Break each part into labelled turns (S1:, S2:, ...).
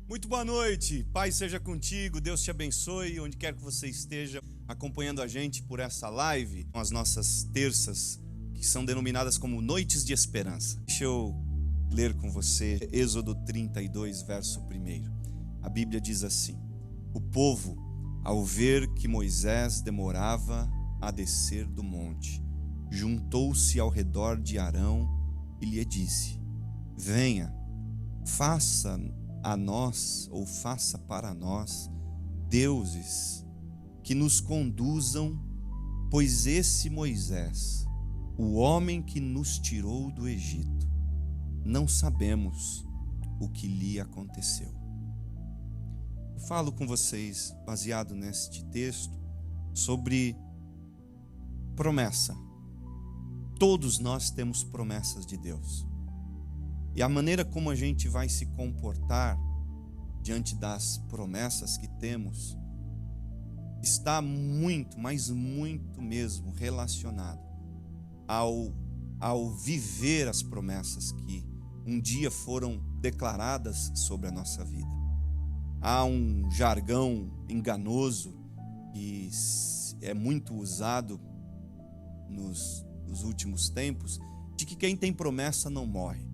S1: Muito boa noite, Paz seja contigo, Deus te abençoe, onde quer que você esteja acompanhando a gente por essa live, com as nossas terças, que são denominadas como Noites de Esperança. Deixa eu ler com você Êxodo 32, verso 1. A Bíblia diz assim: o povo, ao ver que Moisés demorava a descer do monte, juntou-se ao redor de Arão e lhe disse: venha, faça para nós deuses que nos conduzam, pois esse Moisés, o homem que nos tirou do Egito, não sabemos o que lhe aconteceu. Eu falo com vocês, baseado neste texto, sobre promessa. Todos nós temos promessas de Deus. E a maneira como a gente vai se comportar diante das promessas que temos está muito, mas muito mesmo relacionado ao viver as promessas que um dia foram declaradas sobre a nossa vida. Há um jargão enganoso que é muito usado nos últimos tempos, de que quem tem promessa não morre.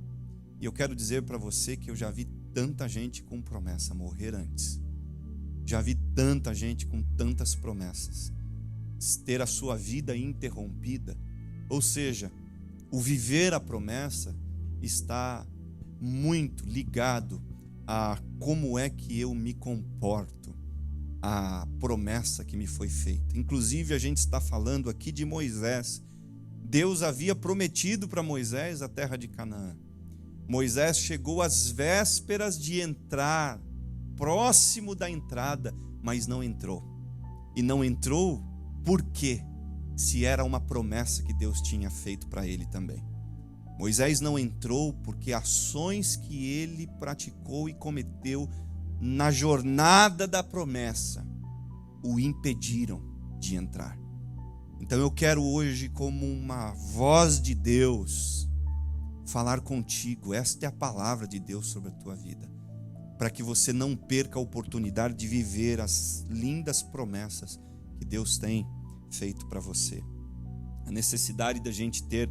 S1: E eu quero dizer para você que eu já vi tanta gente com promessa morrer antes. Já vi tanta gente com tantas promessas ter a sua vida interrompida. Ou seja, o viver a promessa está muito ligado a como é que eu me comporto, a promessa que me foi feita. Inclusive, a gente está falando aqui de Moisés. Deus havia prometido para Moisés a terra de Canaã. Moisés chegou às vésperas de entrar, próximo da entrada, mas não entrou. E não entrou por quê? Se era uma promessa que Deus tinha feito para ele também. Moisés não entrou porque ações que ele praticou e cometeu na jornada da promessa o impediram de entrar. Então eu quero hoje, como uma voz de Deus, falar contigo. Esta é a palavra de Deus sobre a tua vida, para que você não perca a oportunidade de viver as lindas promessas que Deus tem feito para você. A necessidade da gente ter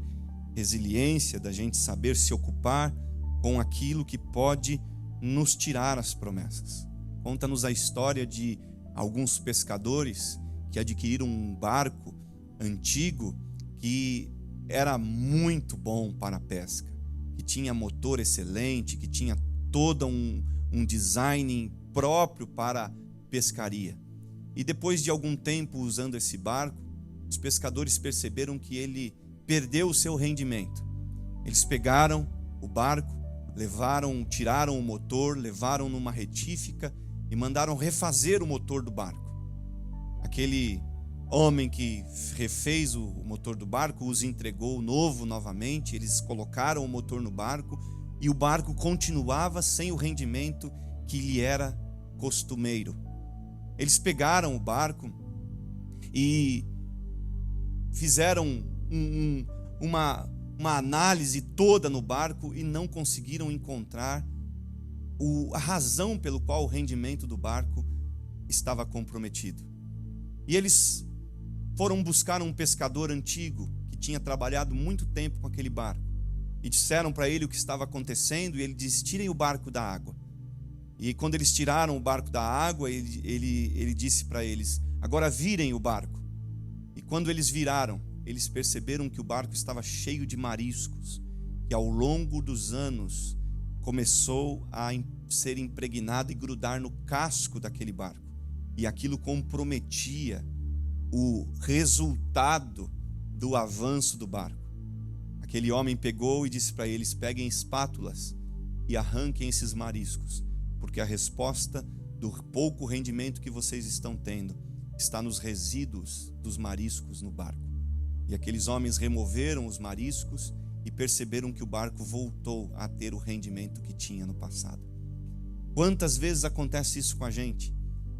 S1: resiliência, da gente saber se ocupar com aquilo que pode nos tirar as promessas. Conta-nos a história de alguns pescadores que adquiriram um barco antigo que era muito bom para a pesca, que tinha motor excelente, que tinha todo um design próprio para pescaria. E depois de algum tempo usando esse barco, os pescadores perceberam que ele perdeu o seu rendimento. Eles pegaram o barco, tiraram o motor, levaram numa retífica e mandaram refazer o motor do barco. Aquele homem que refez o motor do barco os entregou novo novamente. Eles colocaram o motor no barco e o barco continuava sem o rendimento que lhe era costumeiro. Eles pegaram o barco e fizeram uma análise toda no barco e não conseguiram encontrar a razão pelo qual o rendimento do barco estava comprometido. E eles foram buscar um pescador antigo que tinha trabalhado muito tempo com aquele barco e disseram para ele o que estava acontecendo, e ele disse: tirem o barco da água. E quando eles tiraram o barco da água, ele disse para eles: agora virem o barco. E quando eles viraram, eles perceberam que o barco estava cheio de mariscos, que ao longo dos anos começou a ser impregnado e grudar no casco daquele barco. E aquilo comprometia o resultado do avanço do barco. Aquele homem pegou e disse para eles: peguem espátulas e arranquem esses mariscos, porque a resposta do pouco rendimento que vocês estão tendo está nos resíduos dos mariscos no barco. E aqueles homens removeram os mariscos e perceberam que o barco voltou a ter o rendimento que tinha no passado. Quantas vezes acontece isso com a gente?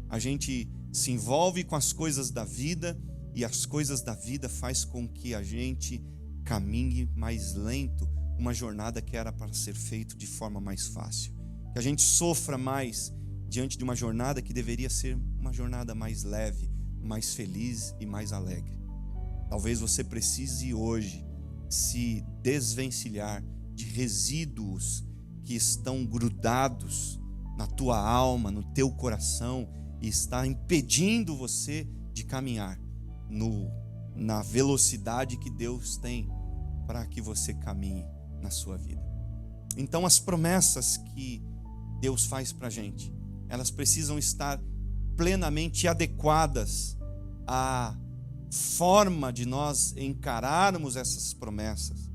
S1: A gente se envolve com as coisas da vida e as coisas da vida faz com que a gente caminhe mais lento, uma jornada que era para ser feita de forma mais fácil. que a gente sofra mais diante de uma jornada que deveria ser uma jornada mais leve, mais feliz e mais alegre. Talvez você precise hoje se desvencilhar de resíduos que estão grudados na tua alma, no teu coração, e está impedindo você de caminhar na velocidade que Deus tem para que você caminhe na sua vida. Então, as promessas que Deus faz para a gente, elas precisam estar plenamente adequadas à forma de nós encararmos essas promessas.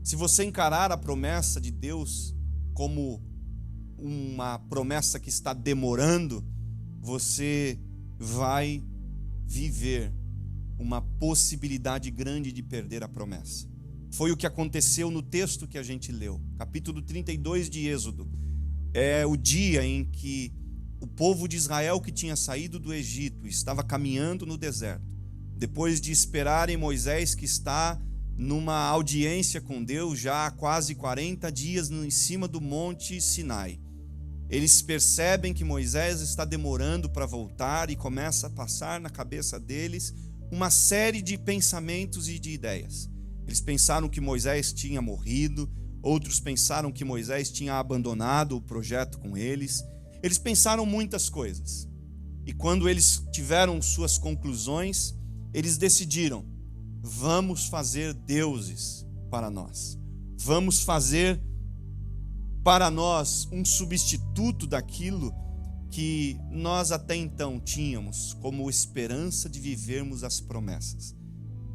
S1: Se você encarar a promessa de Deus como uma promessa que está demorando, você vai viver uma possibilidade grande de perder a promessa. Foi o que aconteceu no texto que a gente leu, capítulo 32 de Êxodo. É o dia em que o povo de Israel, que tinha saído do Egito, estava caminhando no deserto. Depois de esperarem Moisés, que está numa audiência com Deus já há quase 40 dias em cima do monte Sinai. Eles percebem que Moisés está demorando para voltar e começa a passar na cabeça deles uma série de pensamentos e de ideias. Eles pensaram que Moisés tinha morrido, outros pensaram que Moisés tinha abandonado o projeto com eles. Eles pensaram muitas coisas. E quando eles tiveram suas conclusões, eles decidiram: vamos fazer deuses para nós. Vamos fazer para nós um substituto daquilo que nós até então tínhamos como esperança de vivermos as promessas.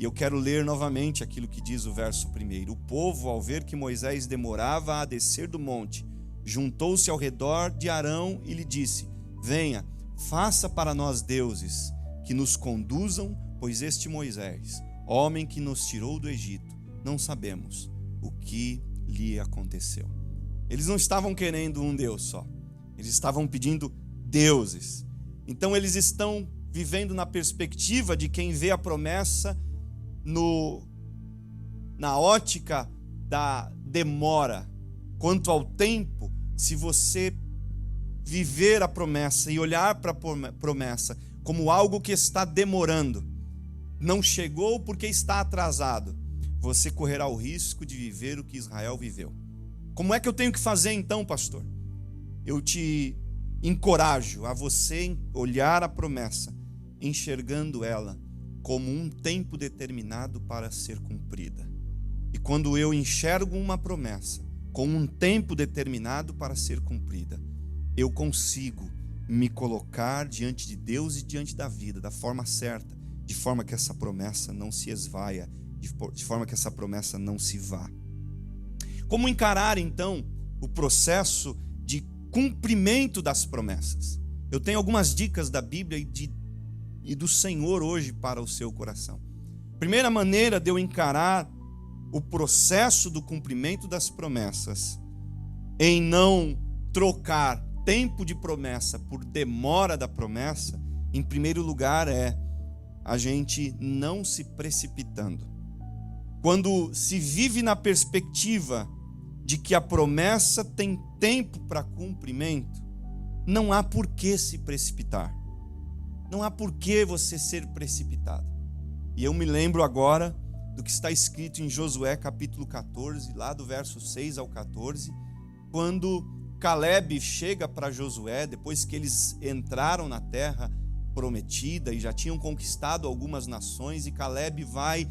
S1: E eu quero ler novamente aquilo que diz o verso 1. O povo, ao ver que Moisés demorava a descer do monte, juntou-se ao redor de Arão e lhe disse: venha, faça para nós deuses que nos conduzam, pois este Moisés, homem que nos tirou do Egito, não sabemos o que lhe aconteceu. Eles não estavam querendo um Deus só, eles estavam pedindo deuses. Então eles estão vivendo na perspectiva de quem vê a promessa na ótica da demora. Quanto ao tempo, se você viver a promessa e olhar para a promessa como algo que está demorando, não chegou porque está atrasado, você correrá o risco de viver o que Israel viveu. Como é que eu tenho que fazer então, pastor? Eu te encorajo a você olhar a promessa, enxergando ela como um tempo determinado para ser cumprida. E quando eu enxergo uma promessa com um tempo determinado para ser cumprida, eu consigo me colocar diante de Deus e diante da vida da forma certa, de forma que essa promessa não se esvaia, de forma que essa promessa não se vá. Como encarar, então, o processo de cumprimento das promessas? Eu tenho algumas dicas da Bíblia e do Senhor hoje para o seu coração. Primeira maneira de eu encarar o processo do cumprimento das promessas, em não trocar tempo de promessa por demora da promessa, em primeiro lugar é a gente não se precipitando. Quando se vive na perspectiva de que a promessa tem tempo para cumprimento, não há por que se precipitar. Não há por que você ser precipitado. E eu me lembro agora do que está escrito em Josué capítulo 14, lá do verso 6 ao 14, quando Caleb chega para Josué, depois que eles entraram na terra prometida e já tinham conquistado algumas nações, e Caleb vai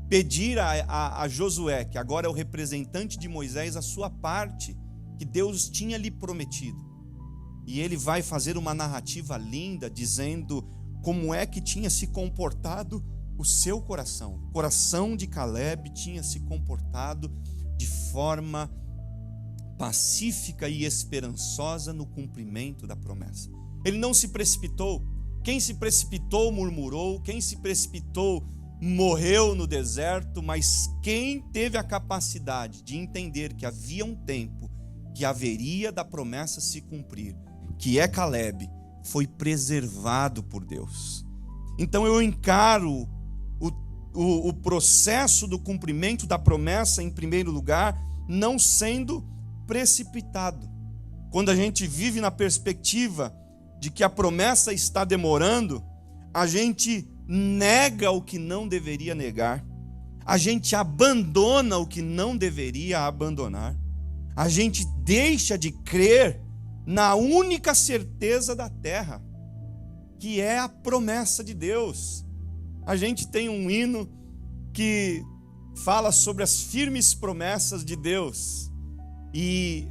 S1: pedir a Josué, que agora é o representante de Moisés, a sua parte que Deus tinha lhe prometido. E ele vai fazer uma narrativa linda, dizendo como é que tinha se comportado o seu coração. O coração de Caleb tinha se comportado de forma pacífica e esperançosa no cumprimento da promessa. Ele não se precipitou. Quem se precipitou murmurou, quem se precipitou morreu no deserto, mas quem teve a capacidade de entender que havia um tempo que haveria da promessa se cumprir, que é Caleb, foi preservado por Deus. Então eu encaro o processo do cumprimento da promessa, em primeiro lugar, não sendo precipitado. quando a gente vive na perspectiva de que a promessa está demorando, a gente nega o que não deveria negar, a gente abandona o que não deveria abandonar, a gente deixa de crer na única certeza da terra, que é a promessa de Deus. A gente tem um hino que fala sobre as firmes promessas de Deus, e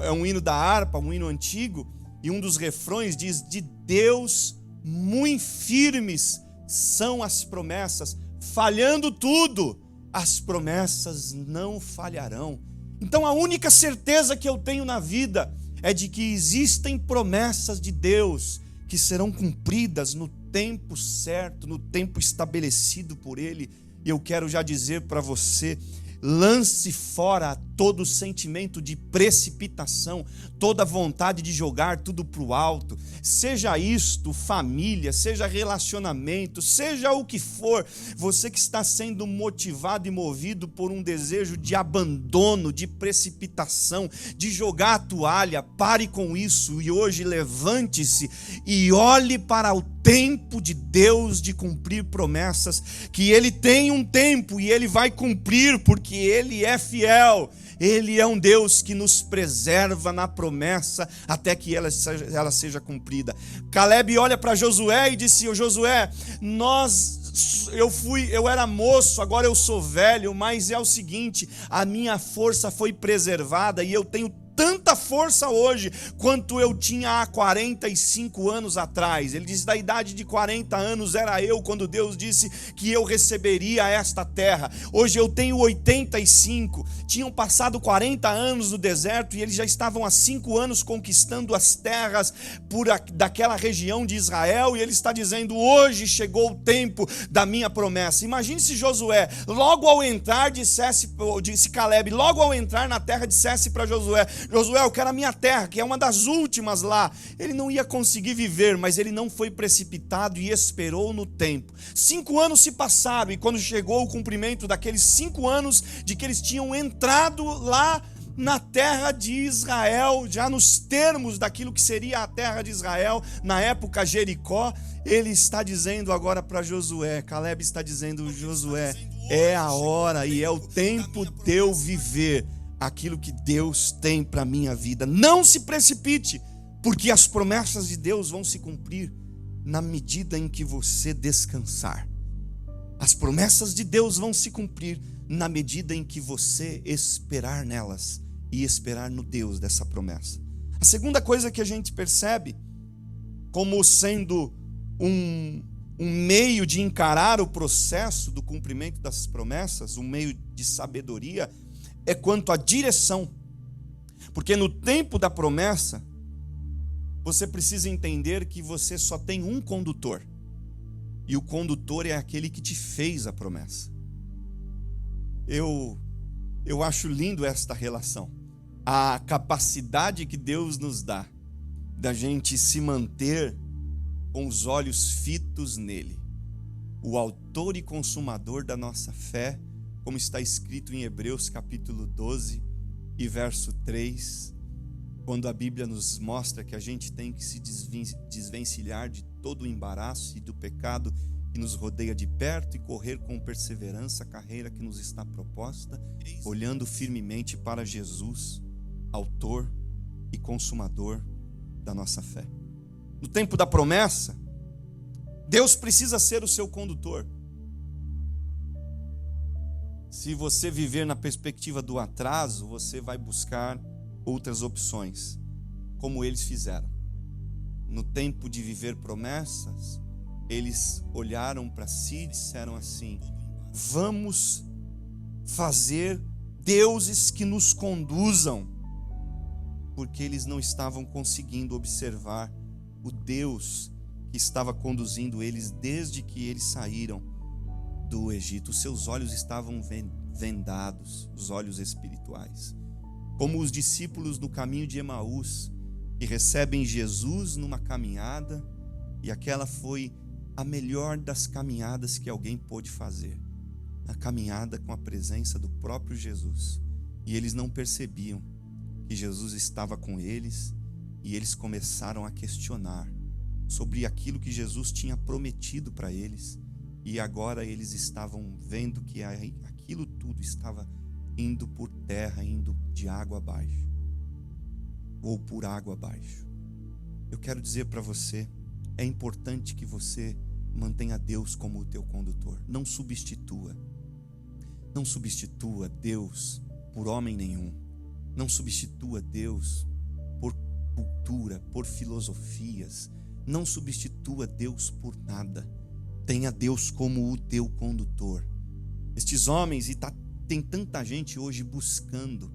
S1: é um hino da harpa, um hino antigo, e um dos refrões diz: de Deus muito firmes são as promessas, falhando tudo, as promessas não falharão. Então a única certeza que eu tenho na vida é de que existem promessas de Deus que serão cumpridas no tempo certo, no tempo estabelecido por Ele. E eu quero já dizer para você: lance fora todo sentimento de precipitação, toda vontade de jogar tudo para o alto, seja isto família, seja relacionamento, seja o que for. Você que está sendo motivado e movido por um desejo de abandono, de precipitação, de jogar a toalha, pare com isso e hoje levante-se e olhe para o tempo de Deus de cumprir promessas, que Ele tem um tempo e Ele vai cumprir, porque Ele é fiel. Ele é um Deus que nos preserva na promessa até que ela seja cumprida. Caleb olha para Josué e disse: "Ô Josué, eu era moço, agora eu sou velho, mas é o seguinte, a minha força foi preservada e eu tenho tanta força hoje quanto eu tinha há 45 anos atrás." Ele diz: da idade de 40 anos era eu quando Deus disse que eu receberia esta terra. Hoje eu tenho 85. Tinham passado 40 anos no deserto e eles já estavam há 5 anos conquistando as terras daquela região de Israel, e ele está dizendo: hoje chegou o tempo da minha promessa. Imagine se Josué, logo ao entrar, disse Caleb, logo ao entrar na terra, dissesse para Josué: Josué, eu quero a minha terra, que é uma das últimas lá. Ele não ia conseguir viver, mas ele não foi precipitado e esperou no tempo. 5 anos se passaram, e quando chegou o cumprimento daqueles 5 anos de que eles tinham entrado lá na terra de Israel, já nos termos daquilo que seria a terra de Israel, na época Jericó, ele está dizendo agora para Josué, Caleb está dizendo: Josué, é a hora e é o tempo de eu viver aquilo que Deus tem para a minha vida. Não se precipite, porque as promessas de Deus vão se cumprir na medida em que você descansar. As promessas de Deus vão se cumprir na medida em que você esperar nelas e esperar no Deus dessa promessa. A segunda coisa que a gente percebe como sendo um meio de encarar o processo do cumprimento das promessas, um meio de sabedoria, é quanto à direção. Porque no tempo da promessa, você precisa entender que você só tem um condutor. E o condutor é aquele que te fez a promessa. Eu acho lindo esta relação. A capacidade que Deus nos dá da gente se manter com os olhos fitos nele. O autor e consumador da nossa fé, como está escrito em Hebreus capítulo 12 e verso 3, quando a Bíblia nos mostra que a gente tem que se desvencilhar de todo o embaraço e do pecado que nos rodeia de perto e correr com perseverança a carreira que nos está proposta, olhando firmemente para Jesus, autor e consumador da nossa fé. No tempo da promessa, Deus precisa ser o seu condutor. Se você viver na perspectiva do atraso, você vai buscar outras opções, como eles fizeram. No tempo de viver promessas, eles olharam para si e disseram assim: vamos fazer deuses que nos conduzam, porque eles não estavam conseguindo observar o Deus que estava conduzindo eles desde que eles saíram do Egito. Os seus olhos estavam vendados, os olhos espirituais. Como os discípulos no caminho de Emaús, que recebem Jesus numa caminhada, e aquela foi a melhor das caminhadas que alguém pôde fazer. A caminhada com a presença do próprio Jesus. E eles não percebiam que Jesus estava com eles e eles começaram a questionar sobre aquilo que Jesus tinha prometido para eles, e agora eles estavam vendo que aquilo tudo estava indo por terra, indo de água abaixo, ou por água abaixo. Eu quero dizer para você, é importante que você mantenha Deus como o teu condutor. Não substitua Deus por homem nenhum. Não substitua Deus por cultura, por filosofias. Não substitua Deus por nada. Tenha Deus como o teu condutor. Estes homens, tem tanta gente hoje buscando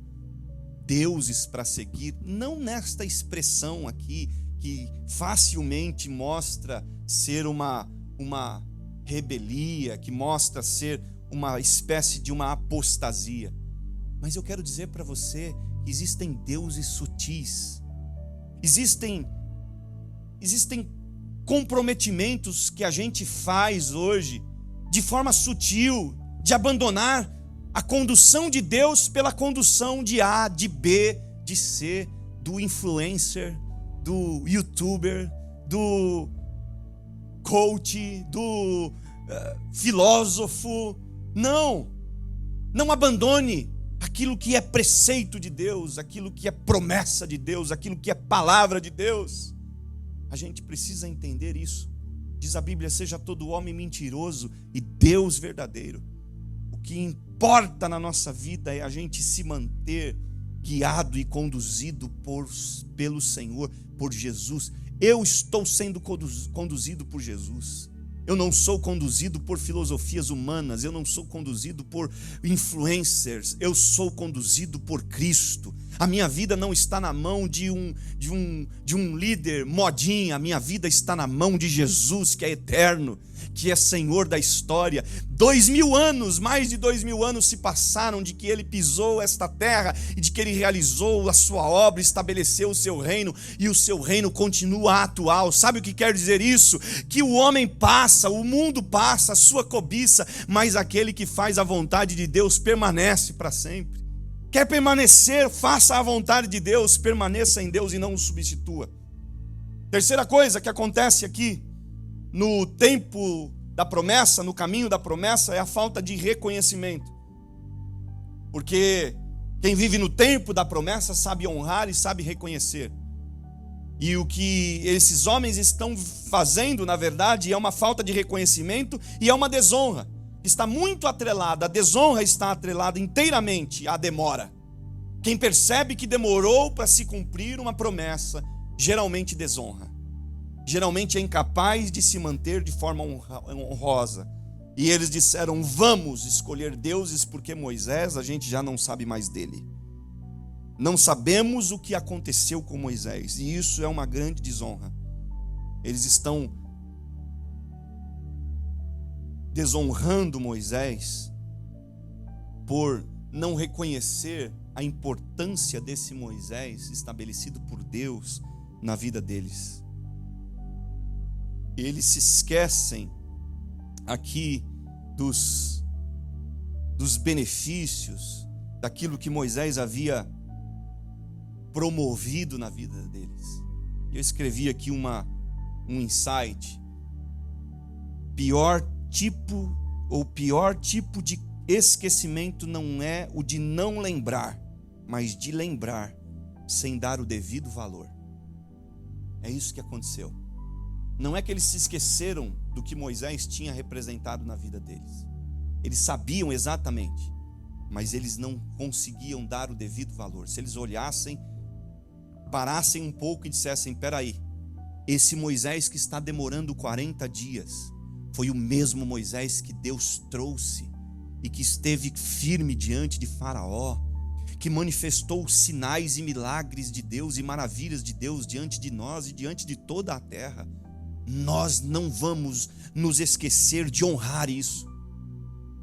S1: deuses para seguir, não nesta expressão aqui, que facilmente mostra ser uma rebelia, que mostra ser uma espécie de uma apostasia. Mas eu quero dizer para você que existem deuses sutis, existem comprometimentos que a gente faz hoje de forma sutil, de abandonar a condução de Deus pela condução de A, de B, de C, do influencer, do youtuber, do coach, do filósofo. Não abandone aquilo que é preceito de Deus, aquilo que é promessa de Deus, aquilo que é palavra de Deus. A gente precisa entender isso. Diz a Bíblia: seja todo homem mentiroso e Deus verdadeiro. O que importa na nossa vida é a gente se manter guiado e conduzido pelo Senhor, por Jesus. Eu estou sendo conduzido por Jesus. Eu não sou conduzido por filosofias humanas, eu não sou conduzido por influencers, eu sou conduzido por Cristo. A minha vida não está na mão de um líder modinha, a minha vida está na mão de Jesus, que é eterno, que é Senhor da história. 2000 anos, mais de 2000 anos se passaram de que ele pisou esta terra e de que ele realizou a sua obra, estabeleceu o seu reino, e o seu reino continua atual. Sabe o que quer dizer isso? Que o homem passa, o mundo passa, a sua cobiça, mas aquele que faz a vontade de Deus permanece para sempre. Quer permanecer, faça a vontade de Deus, permaneça em Deus e não o substitua. Terceira coisa que acontece aqui no tempo da promessa, no caminho da promessa, é a falta de reconhecimento. Porque quem vive no tempo da promessa sabe honrar e sabe reconhecer. E o que esses homens estão fazendo, na verdade, é uma falta de reconhecimento e é uma desonra. Está muito atrelada, a desonra está atrelada inteiramente à demora. Quem percebe que demorou para se cumprir uma promessa, geralmente desonra. Geralmente é incapaz de se manter de forma honrosa. E eles disseram: vamos escolher deuses, porque Moisés a gente já não sabe mais dele. Não sabemos o que aconteceu com Moisés, e isso é uma grande desonra. Eles estão desonrando Moisés por não reconhecer a importância desse Moisés estabelecido por Deus na vida deles. Eles se esquecem aqui dos benefícios, daquilo que Moisés havia promovido na vida deles. Eu escrevi aqui um insight: pior tipo de esquecimento não é o de não lembrar, mas de lembrar sem dar o devido valor. É isso que aconteceu. Não é que eles se esqueceram do que Moisés tinha representado na vida deles. Eles sabiam exatamente, mas eles não conseguiam dar o devido valor. Se eles olhassem, parassem um pouco e dissessem: peraí, esse Moisés que está demorando 40 dias foi o mesmo Moisés que Deus trouxe e que esteve firme diante de Faraó, que manifestou sinais e milagres de Deus e maravilhas de Deus diante de nós e diante de toda a terra. Nós não vamos nos esquecer de honrar isso.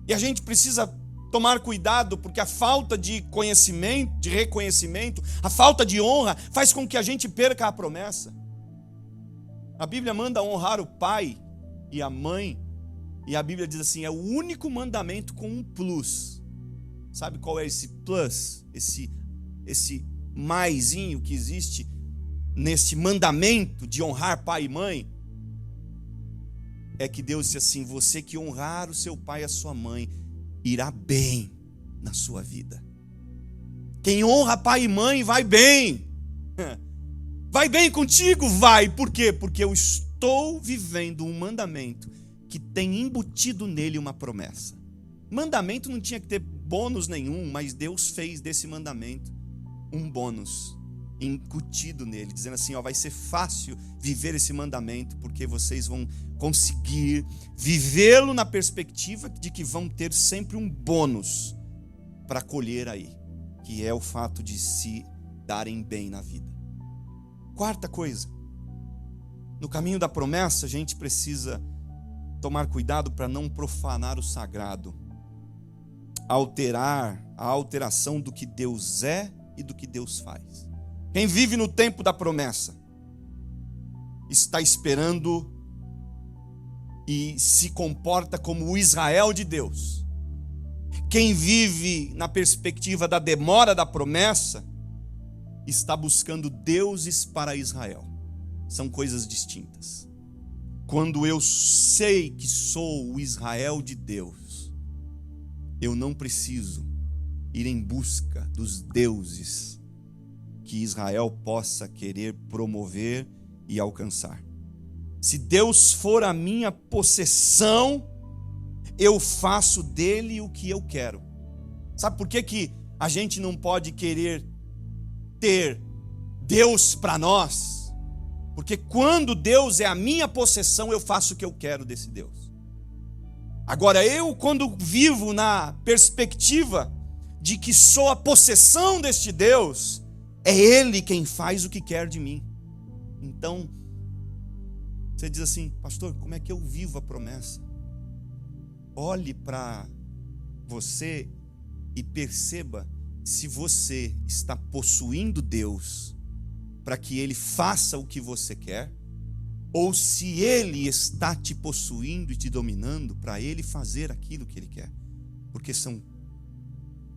S1: E a gente precisa tomar cuidado, porque a falta de conhecimento, de reconhecimento, a falta de honra faz com que a gente perca a promessa. A Bíblia manda honrar o pai e a mãe, e a Bíblia diz assim: é o único mandamento com um plus. Sabe qual é esse plus? Esse maisinho que existe nesse mandamento de honrar pai e mãe, é que Deus disse assim: você que honrar o seu pai e a sua mãe, irá bem na sua vida. Quem honra pai e mãe vai bem. Vai bem contigo? Vai. Por quê? Porque eu estou vivendo um mandamento que tem embutido nele uma promessa. Mandamento não tinha que ter bônus nenhum, mas Deus fez desse mandamento um bônus incutido nele, dizendo assim: ó, vai ser fácil viver esse mandamento, porque vocês vão conseguir vivê-lo na perspectiva de que vão ter sempre um bônus para colher aí, que é o fato de se darem bem na vida. Quarta coisa, no caminho da promessa, a gente precisa tomar cuidado para não profanar o sagrado, a alteração do que Deus é e do que Deus faz. Quem vive no tempo da promessa está esperando e se comporta como o Israel de Deus. Quem vive na perspectiva da demora da promessa está buscando deuses para Israel. São coisas distintas. Quando eu sei que sou o Israel de Deus, eu não preciso ir em busca dos deuses que Israel possa querer promover e alcançar. Se Deus for a minha possessão, eu faço dele o que eu quero. Sabe por que a gente não pode querer ter Deus para nós? Porque quando Deus é a minha possessão, eu faço o que eu quero desse Deus. Agora, quando vivo na perspectiva de que sou a possessão deste Deus, é Ele quem faz o que quer de mim. Então, você diz assim: pastor, como é que eu vivo a promessa? Olhe para você e perceba se você está possuindo Deus para que Ele faça o que você quer, ou se Ele está te possuindo e te dominando para Ele fazer aquilo que Ele quer. Porque são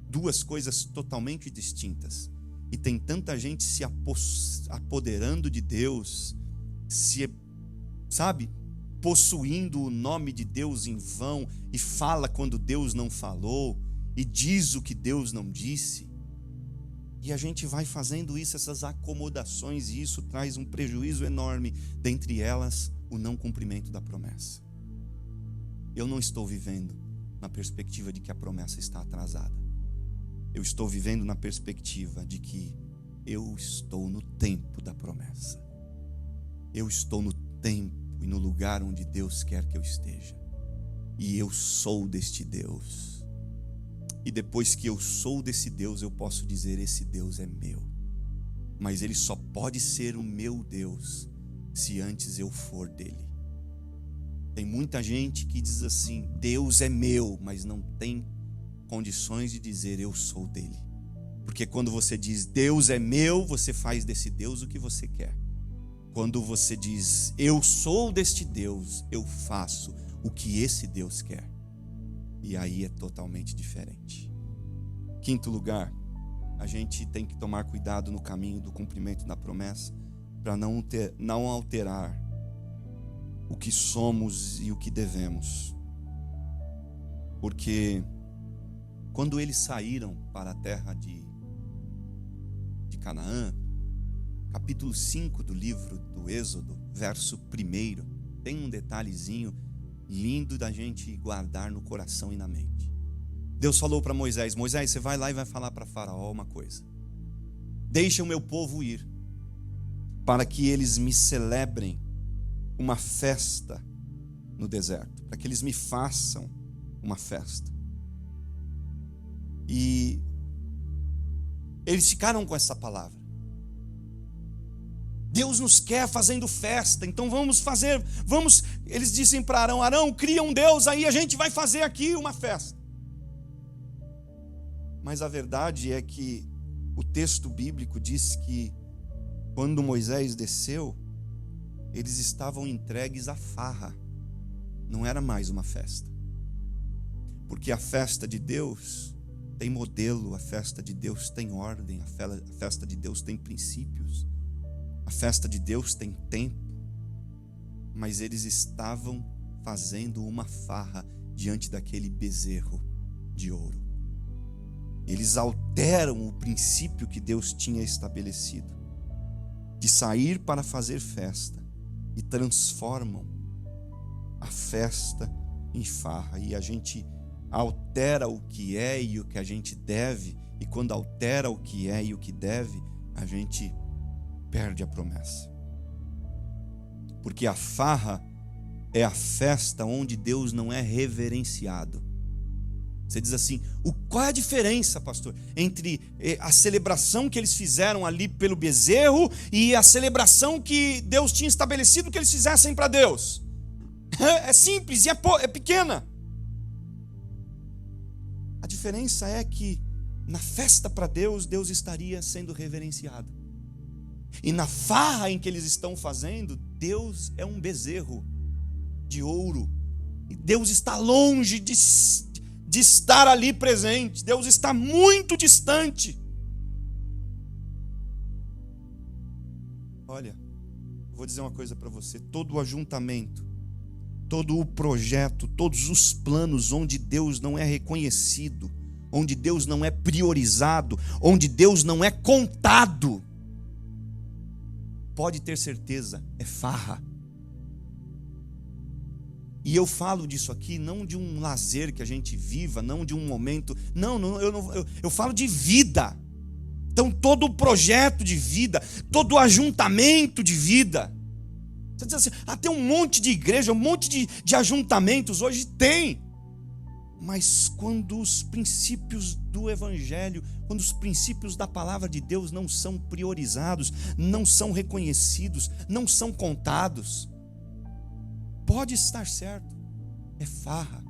S1: duas coisas totalmente distintas. E tem tanta gente se apoderando de Deus, possuindo o nome de Deus em vão, e fala quando Deus não falou, e diz o que Deus não disse. E a gente vai fazendo isso, essas acomodações, e isso traz um prejuízo enorme, dentre elas o não cumprimento da promessa. Eu não estou vivendo na perspectiva de que a promessa está atrasada. Eu estou vivendo na perspectiva de que eu estou no tempo da promessa. Eu estou no tempo e no lugar onde Deus quer que eu esteja. E eu sou deste Deus. E depois que eu sou desse Deus, eu posso dizer: esse Deus é meu. Mas ele só pode ser o meu Deus se antes eu for dele. Tem muita gente que diz assim: Deus é meu, mas não tem condições de dizer eu sou dele. Porque quando você diz Deus é meu, você faz desse Deus o que você quer. Quando você diz eu sou deste Deus, eu faço o que esse Deus quer. E aí é totalmente diferente. Quinto lugar, a gente tem que tomar cuidado no caminho do cumprimento da promessa, para não alterar o que somos e o que devemos. Porque quando eles saíram para a terra de Canaã, capítulo 5 do livro do Êxodo, verso 1, tem um detalhezinho lindo da gente guardar no coração e na mente. Deus falou para Moisés: Moisés, você vai lá e vai falar para Faraó uma coisa: deixa o meu povo ir, para que eles me celebrem uma festa no deserto, para que eles me façam uma festa. E eles ficaram com essa palavra. Deus nos quer fazendo festa, então vamos. Eles dizem para Arão: Arão, cria um Deus aí, a gente vai fazer aqui uma festa. Mas a verdade é que o texto bíblico diz que quando Moisés desceu, eles estavam entregues à farra. Não era mais uma festa. Porque a festa de Deus tem modelo, a festa de Deus tem ordem, a festa de Deus tem princípios, a festa de Deus tem tempo, mas eles estavam fazendo uma farra diante daquele bezerro de ouro. Eles alteram o princípio que Deus tinha estabelecido, de sair para fazer festa, e transformam a festa em farra. E a gente altera o que é e o que a gente deve, e quando altera o que é e o que deve, a gente perde a promessa. Porque a farra é a festa onde Deus não é reverenciado. Você diz assim, qual é a diferença, pastor, entre a celebração que eles fizeram ali pelo bezerro e a celebração que Deus tinha estabelecido que eles fizessem para Deus? É simples e é pequena. A diferença é que na festa para Deus, Deus estaria sendo reverenciado. E na farra em que eles estão fazendo, Deus é um bezerro de ouro. E Deus está longe de estar ali presente. Deus está muito distante. Olha, vou dizer uma coisa para você. Todo o ajuntamento, todo o projeto, todos os planos onde Deus não é reconhecido, onde Deus não é priorizado, onde Deus não é contado, pode ter certeza, é farra. E eu falo disso aqui não de um lazer que a gente viva, não de um momento, eu falo de vida. Então todo o projeto de vida, todo o ajuntamento de vida. Você diz assim, tem um monte de igreja, um monte de ajuntamentos, hoje tem. Mas quando os princípios do Evangelho, quando os princípios da palavra de Deus não são priorizados, não são reconhecidos, não são contados, pode estar certo, é farra,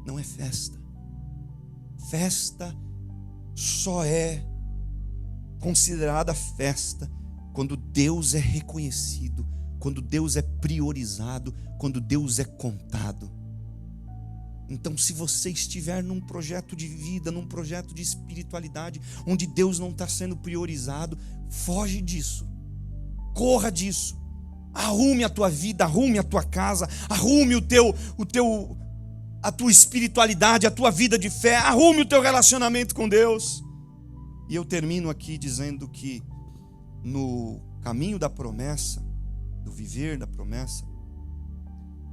S1: não é festa. Festa só é considerada festa quando Deus é reconhecido, quando Deus é priorizado, quando Deus é contado. Então, se você estiver num projeto de vida, num projeto de espiritualidade, onde Deus não está sendo priorizado, foge disso, corra disso. Arrume a tua vida, arrume a tua casa, arrume a tua espiritualidade, a tua vida de fé, arrume o teu relacionamento com Deus. E eu termino aqui dizendo que no caminho da promessa, do viver da promessa,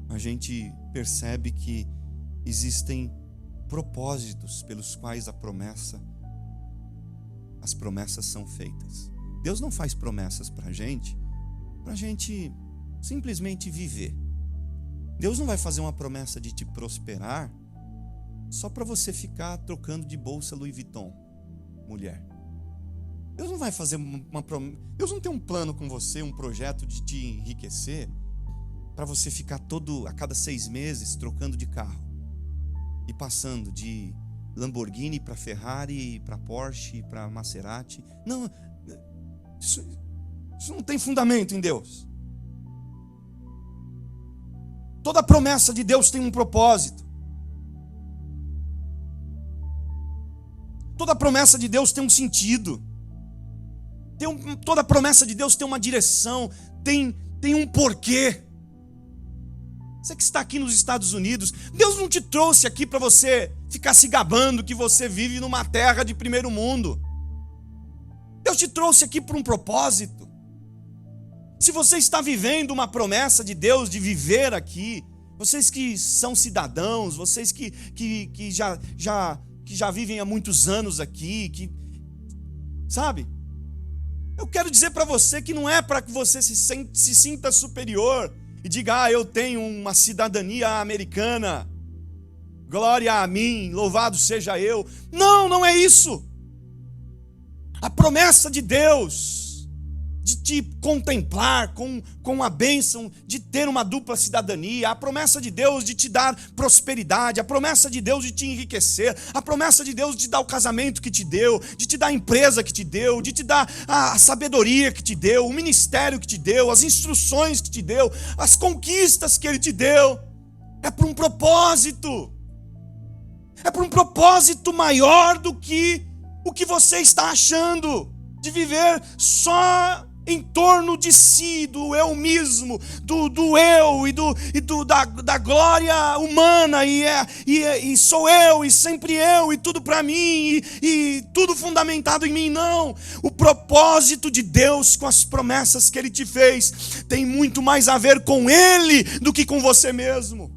S1: a gente percebe que existem propósitos pelos quais as promessas são feitas. Deus não faz promessas para a gente simplesmente viver. Deus não vai fazer uma promessa de te prosperar só para você ficar trocando de bolsa Louis Vuitton, mulher. Deus não vai fazer uma promessa. Deus não tem um plano com você, um projeto de te enriquecer para você ficar a cada 6 meses trocando de carro e passando de Lamborghini para Ferrari, para Porsche, para Maserati. Não, isso não tem fundamento em Deus. Toda promessa de Deus tem um propósito. Toda promessa de Deus tem um sentido. Toda promessa de Deus tem uma direção, tem um porquê. Você que está aqui nos Estados Unidos, Deus não te trouxe aqui para você ficar se gabando que você vive numa terra de primeiro mundo. Deus te trouxe aqui por um propósito. Se você está vivendo uma promessa de Deus de viver aqui, vocês que são cidadãos, vocês que já vivem há muitos anos aqui, sabe? Eu quero dizer para você que não é para que você se sinta superior e diga, eu tenho uma cidadania americana, glória a mim, louvado seja eu. Não, não é isso. A promessa de Deus de te contemplar com a bênção de ter uma dupla cidadania, a promessa de Deus de te dar prosperidade, a promessa de Deus de te enriquecer, a promessa de Deus de te dar o casamento que te deu, de te dar a empresa que te deu, de te dar a sabedoria que te deu, o ministério que te deu, as instruções que te deu, as conquistas que Ele te deu, é para um propósito. É para um propósito maior do que o que você está achando, de viver só em torno de si, do eu mesmo, do eu da glória humana, e sou eu, e sempre eu, e tudo para mim, e tudo fundamentado em mim. Não, o propósito de Deus com as promessas que Ele te fez tem muito mais a ver com Ele do que com você mesmo.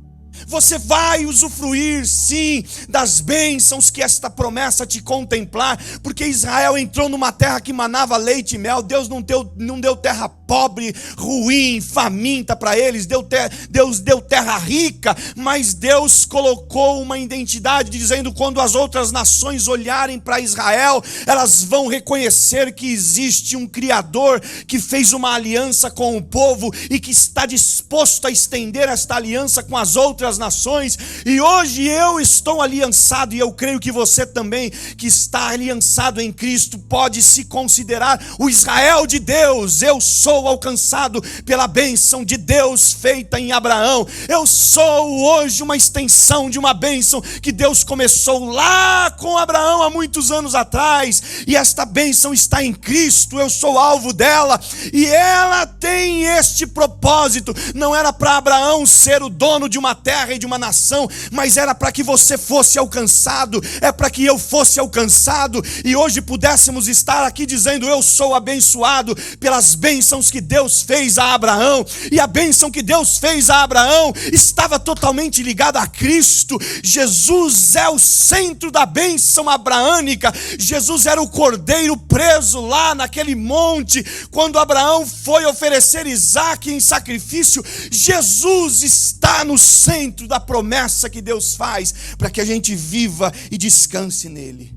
S1: Você vai usufruir, sim, das bênçãos que esta promessa te contemplar, porque Israel entrou numa terra que manava leite e mel. Deus não deu terra pobre, ruim, faminta para eles. Deus deu terra rica, mas Deus colocou uma identidade dizendo: quando as outras nações olharem para Israel, elas vão reconhecer que existe um Criador que fez uma aliança com o povo e que está disposto a estender esta aliança com as outras nações. E hoje eu estou aliançado, e eu creio que você também, que está aliançado em Cristo, pode se considerar o Israel de Deus. Eu sou alcançado pela bênção de Deus feita em Abraão. Eu sou hoje uma extensão de uma bênção que Deus começou lá com Abraão há muitos anos atrás, e esta bênção está em Cristo. Eu sou alvo dela, e ela tem este propósito. Não era para Abraão ser o dono de uma terra e de uma nação, mas era para que você fosse alcançado, é para que eu fosse alcançado, e hoje pudéssemos estar aqui dizendo: eu sou abençoado pelas bênçãos que Deus fez a Abraão. E a bênção que Deus fez a Abraão estava totalmente ligada a Cristo. Jesus é o centro da bênção abraânica. Jesus era o cordeiro preso lá naquele monte, quando Abraão foi oferecer Isaque em sacrifício. Jesus está no centro da promessa que Deus faz, para que a gente viva e descanse nele.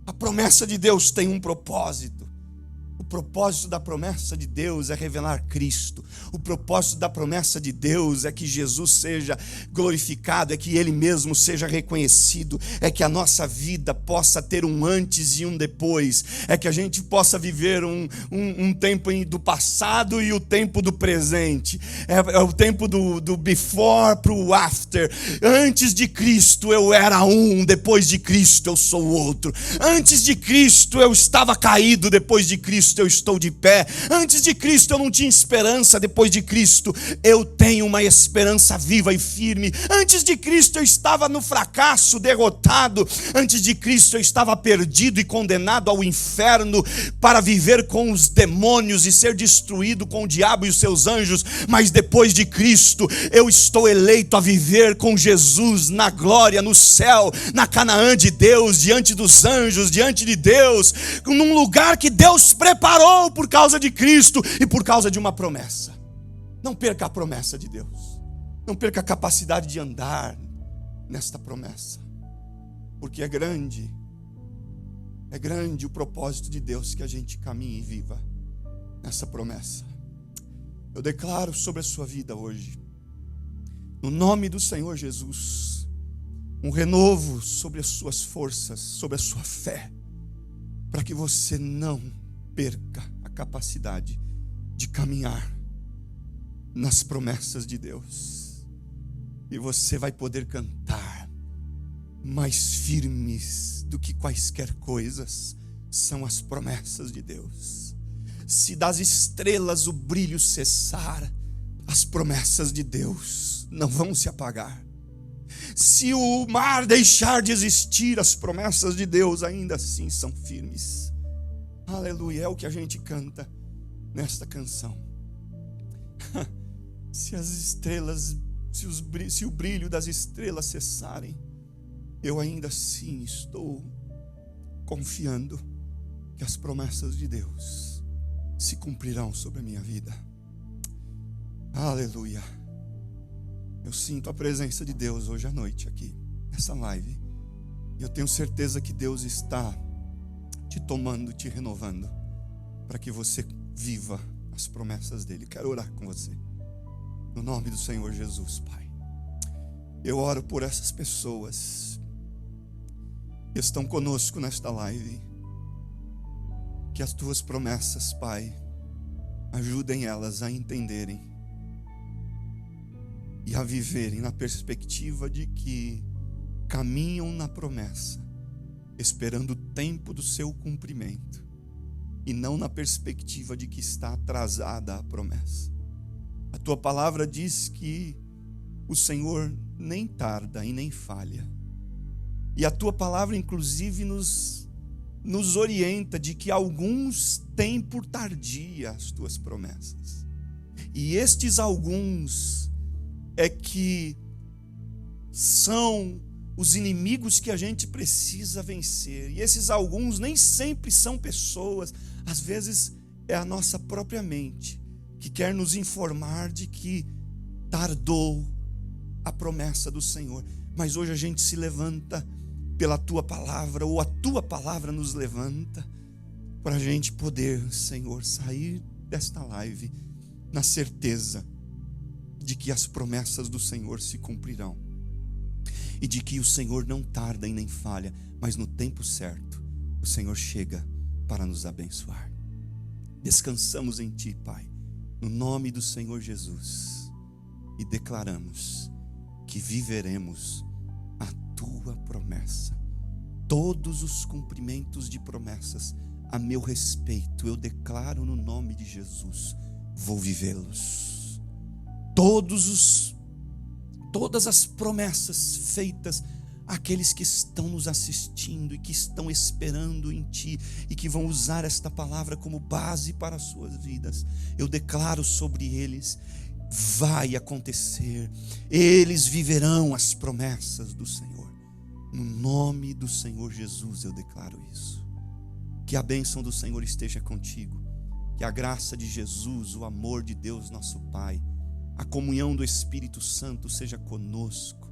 S1: A promessa de Deus tem um propósito. O propósito da promessa de Deus é revelar Cristo. O propósito da promessa de Deus é que Jesus seja glorificado, é que Ele mesmo seja reconhecido, é que a nossa vida possa ter um antes e um depois, é que a gente possa viver um tempo do passado e o tempo do presente, é o tempo do before para o after. Antes de Cristo eu era um, depois de Cristo eu sou outro. Antes de Cristo eu estava caído, depois de Cristo eu estou de pé. Antes de Cristo eu não tinha esperança, depois de Cristo eu tenho uma esperança viva e firme. Antes de Cristo eu estava no fracasso, derrotado. Antes de Cristo eu estava perdido e condenado ao inferno para viver com os demônios e ser destruído com o diabo e os seus anjos. Mas depois de Cristo eu estou eleito a viver com Jesus na glória, no céu, na Canaã de Deus, diante dos anjos, diante de Deus, num lugar que Deus preparou por causa de Cristo e por causa de uma promessa. Não perca a promessa de Deus. Não perca a capacidade de andar nesta promessa, porque é grande o propósito de Deus que a gente caminhe e viva nessa promessa. Eu declaro sobre a sua vida hoje, no nome do Senhor Jesus, um renovo sobre as suas forças, sobre a sua fé, para que você não perca a capacidade de caminhar nas promessas de Deus. E você vai poder cantar: mais firmes do que quaisquer coisas são as promessas de Deus. Se das estrelas o brilho cessar, as promessas de Deus não vão se apagar. Se o mar deixar de existir, as promessas de Deus ainda assim são firmes. Aleluia, é o que a gente canta nesta canção. Se as estrelas, se o brilho das estrelas cessarem, eu ainda assim estou confiando que as promessas de Deus se cumprirão sobre a minha vida. Aleluia. Eu sinto a presença de Deus hoje à noite aqui, nessa live. E eu tenho certeza que Deus está te tomando, te renovando, para que você viva as promessas dele. Quero orar com você, no nome do Senhor Jesus, Pai. Eu oro por essas pessoas que estão conosco nesta live, que as tuas promessas, Pai, ajudem elas a entenderem e a viverem na perspectiva de que caminham na promessa, esperando o tempo do seu cumprimento, e não na perspectiva de que está atrasada a promessa. A tua palavra diz que o Senhor nem tarda e nem falha. E a tua palavra, inclusive, nos orienta de que alguns têm por tardia as tuas promessas. E estes alguns é que são os inimigos que a gente precisa vencer. E esses alguns nem sempre são pessoas, às vezes é a nossa própria mente que quer nos informar de que tardou a promessa do Senhor. Mas hoje a gente se levanta pela tua palavra, ou a tua palavra nos levanta, para a gente poder, Senhor, sair desta live na certeza de que as promessas do Senhor se cumprirão, e de que o Senhor não tarda e nem falha, mas no tempo certo o Senhor chega para nos abençoar. Descansamos em Ti, Pai, no nome do Senhor Jesus, e declaramos que viveremos a Tua promessa. Todos os cumprimentos de promessas a meu respeito, eu declaro no nome de Jesus, vou vivê-los. Todas as promessas feitas àqueles que estão nos assistindo e que estão esperando em Ti e que vão usar esta palavra como base para as suas vidas, eu declaro sobre eles: vai acontecer, eles viverão as promessas do Senhor. No nome do Senhor Jesus eu declaro isso. Que a bênção do Senhor esteja contigo, que a graça de Jesus, o amor de Deus nosso Pai, a comunhão do Espírito Santo seja conosco.